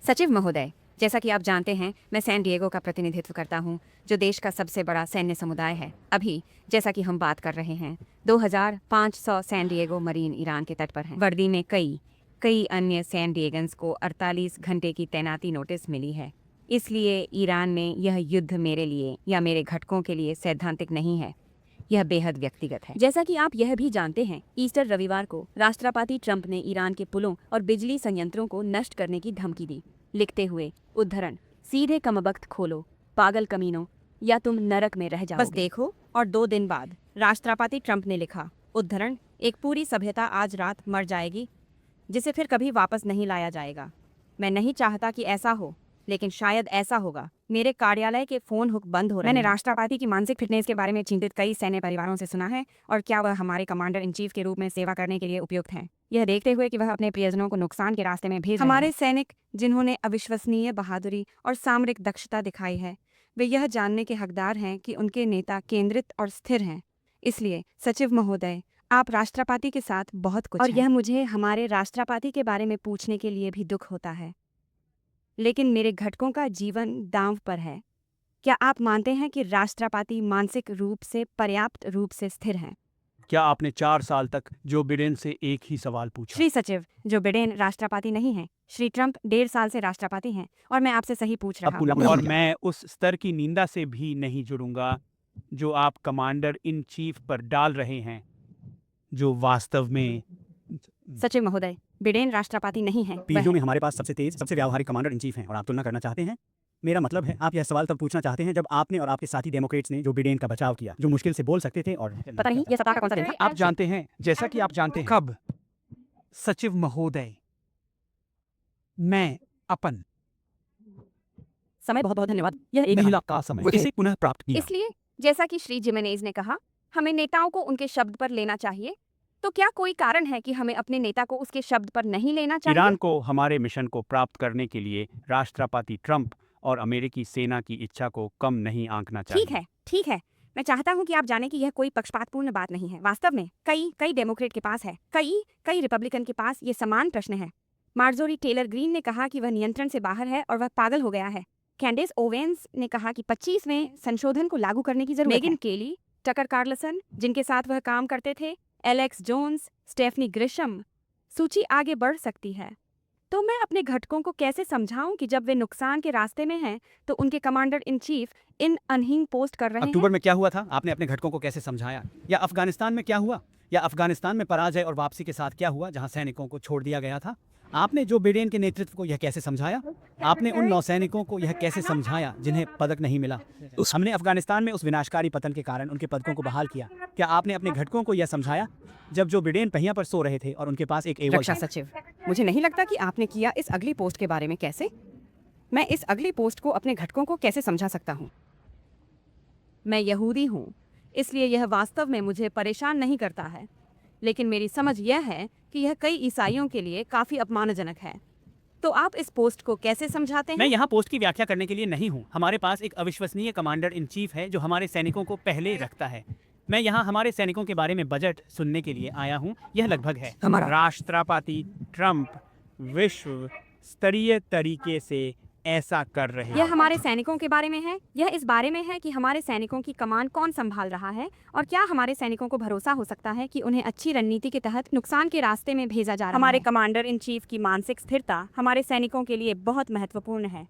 सचिव महोदय, जैसा कि आप जानते हैं, मैं सैन डिएगो का प्रतिनिधित्व करता हूं, जो देश का सबसे बड़ा सैन्य समुदाय है। अभी जैसा कि हम बात कर रहे हैं, 2500 सैन डिएगो मरीन ईरान के तट पर हैं। वर्दी में कई अन्य सैन डिएगन्स को 48 घंटे की तैनाती नोटिस मिली है। इसलिए ईरान में यह युद्ध मेरे लिए या मेरे घटकों के लिए सैद्धांतिक नहीं है, यह बेहद व्यक्तिगत है। जैसा कि आप यह भी जानते हैं, ईस्टर रविवार को राष्ट्रपति ट्रंप ने ईरान के पुलों और बिजली संयंत्रों को नष्ट करने की धमकी दी, लिखते हुए उद्धरण, सीधे कमबख्त खोलो पागल कमीनों, या तुम नरक में रह जाओगे। बस देखो, और 2 दिन बाद राष्ट्रपति ट्रंप ने लिखा, उद्धरण, एक पूरी सभ्यता आज रात मर जाएगी, जिसे फिर कभी वापस नहीं लाया जाएगा। मैं नहीं चाहता कि ऐसा हो, लेकिन शायद ऐसा होगा। मेरे कार्यालय के फोन हुक बंद हो रहे हैं। मैंने राष्ट्रपति की मानसिक फिटनेस के बारे में चिंतित कई सैन्य परिवारों से सुना है, और क्या वह हमारे कमांडर इन चीफ के रूप में सेवा करने के लिए उपयुक्त हैं, यह देखते हुए कि वह अपने प्रियजनों को नुकसान के रास्ते में भेज हमारे सैनिक, जिन्होंने अविश्वसनीय बहादुरी और सामरिक दक्षता दिखाई है, वे यह जानने के हकदार हैं कि उनके नेता केंद्रित और स्थिर हैं। इसलिए सचिव महोदय, आप राष्ट्रपति के साथ बहुत कुछ और यह मुझे हमारे राष्ट्रपति के बारे में पूछने के लिए भी दुख होता है, लेकिन मेरे घटकों का जीवन दांव पर है। क्या आप मानते हैं कि राष्ट्रपति मानसिक रूप से पर्याप्त रूप से स्थिर हैं? क्या आपने 4 साल तक जो बिडेन से एक ही सवाल पूछा? श्री सचिव, जो बिडेन राष्ट्रपति नहीं हैं, श्री ट्रंप 1.5 साल से राष्ट्रपति हैं, और मैं आपसे सही पूछ रहा हूँ। और मैं उस स्तर की निंदा से भी नहीं जुड़ूंगा जो आप कमांडर इन चीफ पर डाल रहे हैं, जो वास्तव में सचिव महोदय, बिडेन राष्ट्रपति नहीं है। पीढ़ियों में हमारे पास सबसे तेज, सबसे व्यावहारिक कमांडर इन चीफ हैं, और आप तुलना करना चाहते हैं। मेरा मतलब है, आप यह सवाल तब पूछना चाहते हैं जब आपने और आपके साथी डेमोक्रेट्स ने जो बिडेन का बचाव किया, जो मुश्किल से बोल सकते थे। और पता नहीं यह सप्ताह का कौन सा दिन था? आप जानते हैं, जैसा कि आप जानते हैं, कब सचिव महोदय, मैं अपन समय बहुत बहुत धन्यवाद। यह एक महिला का समय इसे पुनः प्राप्त किया। इसलिए जैसा कि श्री जिमेनेज ने कहा, हमें नेताओं को उनके शब्द पर लेना चाहिए। तो क्या कोई कारण है कि हमें अपने नेता को उसके शब्द पर नहीं लेना चाहिए? ईरान को हमारे मिशन को प्राप्त करने के लिए राष्ट्रपति ट्रंप और अमेरिकी सेना की इच्छा को कम नहीं आंकना चाहिए। ठीक है। मैं चाहता हूं कि आप जानें कि यह कोई पक्षपातपूर्ण बात नहीं है। वास्तव में कई डेमोक्रेट के पास है, कई रिपब्लिकन के पास ये समान प्रश्न है। मार्जोरी टेलर ग्रीन ने कहा कि वह नियंत्रण से बाहर है और वह पागल हो गया है। कैंडेस ओवेंस ने कहा कि 25वें संशोधन को लागू करने की जरूरत है। मेगन केली, टकर कार्लसन, जिनके साथ वह काम करते थे, एलेक्स जोन्स, स्टेफनी ग्रिशम, सूची आगे बढ़ सकती है। तो मैं अपने घटकों को कैसे समझाऊं कि जब वे नुकसान के रास्ते में हैं, तो उनके कमांडर इन चीफ इन अनहीन पोस्ट कर रहे हैं? अक्टूबर में क्या हुआ था, आपने अपने घटकों को कैसे समझाया? या अफगानिस्तान में क्या हुआ, या अफगानिस्तान में पराजय और वापसी के साथ क्या हुआ, जहां सैनिकों को छोड़ दिया गया था? आपने जो बिडेन के नेतृत्व को यह कैसे समझाया? आपने उन नौसैनिकों को यह कैसे समझाया जिन्हें पदक नहीं मिला? हमने अफगानिस्तान में उस विनाशकारी पतन के कारण उनके पदकों को बहाल किया। क्या आपने अपने घटकों को यह समझाया जब जो बिडेन पहिया पर सो रहे थे और उनके पास एक एवल रक्षा सचिव, मुझे नहीं लगता कि आपने किया इस अगली पोस्ट के बारे में। कैसे मैं इस अगली पोस्ट को अपने घटकों को कैसे समझा सकता हूँ? मैं यहूदी हूँ, इसलिए यह वास्तव में मुझे परेशान नहीं करता है, लेकिन मेरी समझ यह है कि यह कई ईसाइयों के लिए काफी अपमानजनक है। तो आप इस पोस्ट को कैसे समझाते हैं? मैं यहाँ पोस्ट की व्याख्या करने के लिए नहीं हूँ। हमारे पास एक अविश्वसनीय कमांडर इन चीफ है जो हमारे सैनिकों को पहले रखता है। मैं यहाँ हमारे सैनिकों के बारे में बजट सुनने के लिए आया हूँ। यह लगभग है, राष्ट्रपति ट्रंप विश्व स्तरीय तरीके से ऐसा कर रहे हैं। यह हमारे सैनिकों के बारे में है। यह इस बारे में है कि हमारे सैनिकों की कमान कौन संभाल रहा है, और क्या हमारे सैनिकों को भरोसा हो सकता है कि उन्हें अच्छी रणनीति के तहत नुकसान के रास्ते में भेजा जा रहा है। हमारे कमांडर इन चीफ की मानसिक स्थिरता हमारे सैनिकों के लिए बहुत महत्वपूर्ण है।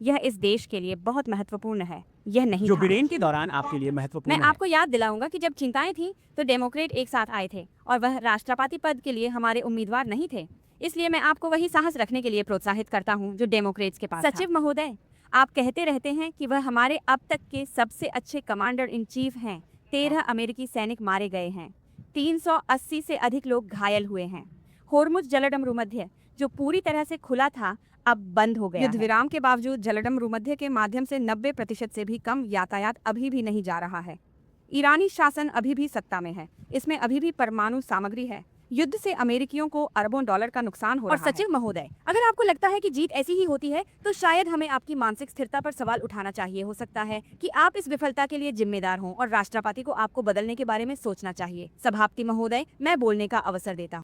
यह इस देश के लिए बहुत महत्वपूर्ण है। यह नहीं जो था। बिडेन के दौरान आपके लिए महत्वपूर्ण मैं आपको याद दिलाऊंगा कि जब चिंताएं थी तो डेमोक्रेट एक साथ आए थे, और वह राष्ट्रपति पद के लिए हमारे उम्मीदवार नहीं थे। इसलिए मैं आपको वही साहस रखने के लिए प्रोत्साहित करता हूं जो डेमोक्रेट्स के पास था। सचिव महोदय, आप कहते रहते हैं कि वह हमारे अब तक के सबसे अच्छे कमांडर इन चीफ हैं। 13 अमेरिकी सैनिक मारे गए हैं, 380 से अधिक लोग घायल हुए हैं। होर्मुज जलडम भूमध्य, जो पूरी तरह से खुला था, अब बंद हो गया। युद्ध विराम के बावजूद जलडम भूमध्य के माध्यम से 90% से भी कम यातायात अभी भी नहीं जा रहा है। ईरानी शासन अभी भी सत्ता में है, इसमें अभी भी परमाणु सामग्री है। युद्ध से अमेरिकियों को अरबों डॉलर का नुकसान हो रहा है। और सचिव महोदय, अगर आपको लगता है कि जीत ऐसी ही होती है, तो शायद हमें आपकी मानसिक स्थिरता पर सवाल उठाना चाहिए। हो सकता है कि आप इस विफलता के लिए जिम्मेदार हों, और राष्ट्रपति को आपको बदलने के बारे में सोचना चाहिए। सभापति महोदय, मैं बोलने का अवसर देता हूँ।